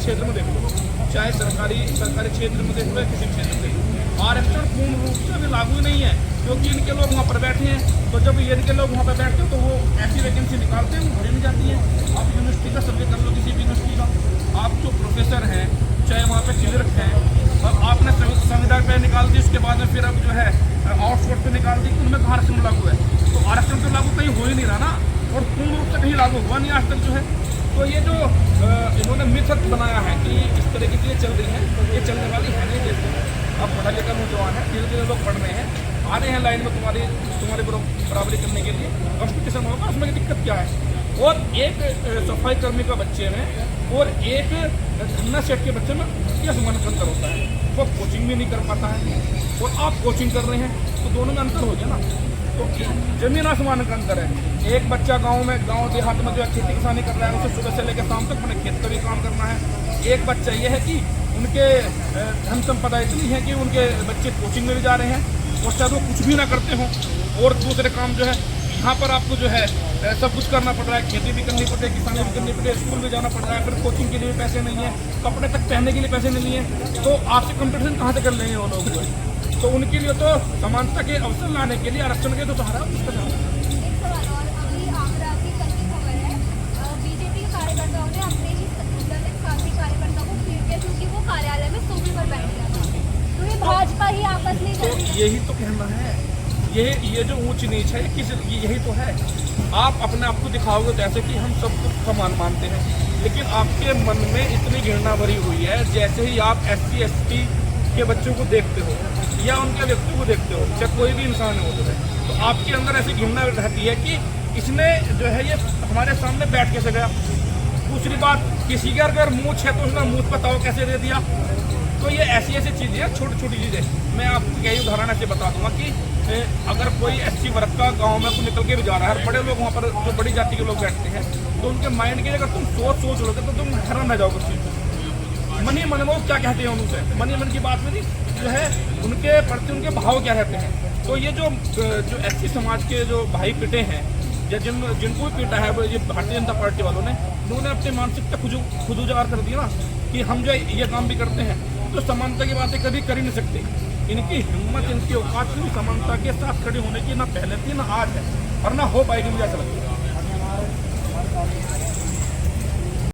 क्षेत्र में देख लो, चाहे सरकारी क्षेत्र में देख लो, किसी क्षेत्र में, आरक्षण पूर्ण रूप से अभी लागू ही नहीं है, क्योंकि इनके लोग वहाँ पर बैठे हैं। तो जब ये इनके लोग वहाँ पर बैठते हैं तो वो ऐसी वैकेंसी निकालते हैं, वो भरी नहीं जाती है। आप यूनिवर्सिटी का सर्वे कर लो, किसी भी यूनिवर्सिटी का, आप जो प्रोफेसर हैं, चाहे वहाँ पे क्लियर हैं, और आपने संविदा पे निकाल दी, उसके बाद में फिर अब जो है आउटसोर्स पे निकाल दी, उनमें कहाँ आरक्षण लागू है? तो आरक्षण तो लागू कहीं हो ही नहीं रहा ना, और पूर्ण रूप से कहीं लागू हुआ नहीं आज तक जो है। तो ये जो इन्होंने मिथक बनाया है कि इस तरह की चीज़ें चल रही हैं, ये चलने वाली है नहीं। जैसे अब पढ़ा लिखा नौजवान है, धीरे धीरे लोग पढ़ रहे हैं, आ रहे हैं लाइन में तुम्हारे बराबरी करने के लिए, कॉम्पिटिशन होगा, उसमें दिक्कत क्या है? और एक सफाई कर्मी का बच्चे में और एक धन्ना सेठ के बच्चे में क्या समान अंतर होता है? वो कोचिंग भी नहीं कर पाता है और आप कोचिंग कर रहे हैं, तो दोनों में अंतर हो गया ना। तो जमीन आसमान का अंतर है। एक बच्चा गांव देहात में जो है खेती किसानी कर रहा है, उसे सुबह से लेकर शाम तक मैंने खेत का भी काम करना है। एक बच्चा ये है कि उनके धन संपदा इतनी है कि उनके बच्चे कोचिंग में भी जा रहे हैं और शायद वो कुछ भी ना करते हों, और दूसरे काम जो है यहाँ पर आपको जो है सब कुछ करना पड़ रहा है, खेती भी करनी पड़ रही है, किसानी भी करनी पड़ रही है, स्कूल भी जाना पड़ रहा है, फिर कोचिंग के लिए पैसे नहीं है, कपड़े तक पहनने के लिए पैसे नहीं है, तो आपसे कंपटीशन कहाँ से कर लेंगे वो लोग? तो उनके लिए तो समानता के अवसर लाने के लिए आरक्षण के तो सहारा उसका एक सवाल और, अभी आगरा की कल की खबर है, बीजेपी के कार्यकर्ताओं ने अपने ही दलित साथी कार्यकर्ता को पीट दिया क्योंकि वो कार्यालय में सोफे पर बैठ गया था। तो ये भाजपा ही आपस में तो यही तो कहना है, ये जो ऊंच नीच है यही तो है। आप अपने आप को दिखाओगे तो ऐसे कि हम सब कुछ समान मानते हैं, लेकिन आपके मन में इतनी घृणा भरी हुई है, जैसे ही आप SC ST के बच्चों को देखते हो या उनके व्यक्ति को देखते हो, चाहे कोई भी इंसान हो तो आपके अंदर ऐसी घृणा रहती है कि इसने जो है ये हमारे सामने बैठ कैसे गया। दूसरी बात, किसी के अगर मूछ है तो उसने मूछ बताओ कैसे दे दिया। तो ये ऐसी चीज़ें हैं, छोटी छोटी चीज़ें। मैं आपको कई उदाहरण ऐसे बता दूंगा कि अगर कोई SC वर्ग का गांव में कोई निकल के भी जा रहा है, बड़े लोग वहाँ पर जो बड़ी जाति के लोग बैठते हैं, तो उनके माइंड के अगर तुम सोच लोगे तो तुम हैरान रह जाओगे उस चीज़। मनी मन वो क्या कहते हैं उनसे, मनी मन की बात में नहीं जो है, उनके प्रति उनके भाव क्या रहते हैं। तो ये जो SC समाज के जो भाई पिटे हैं या जिनको भी पीटा है, वो ये भारतीय जनता पार्टी वालों ने, उन्होंने अपनी मानसिकता खुद उजागर कर दी ना कि हम जो ये काम भी करते हैं तो समानता की बातें कभी कर ही नहीं सकते। इनकी हिम्मत, इनकी औकात भी समानता के साथ खड़े होने की ना पहले थी ना आज है, और ना हो पाएगी, मुझे ऐसा लगता है।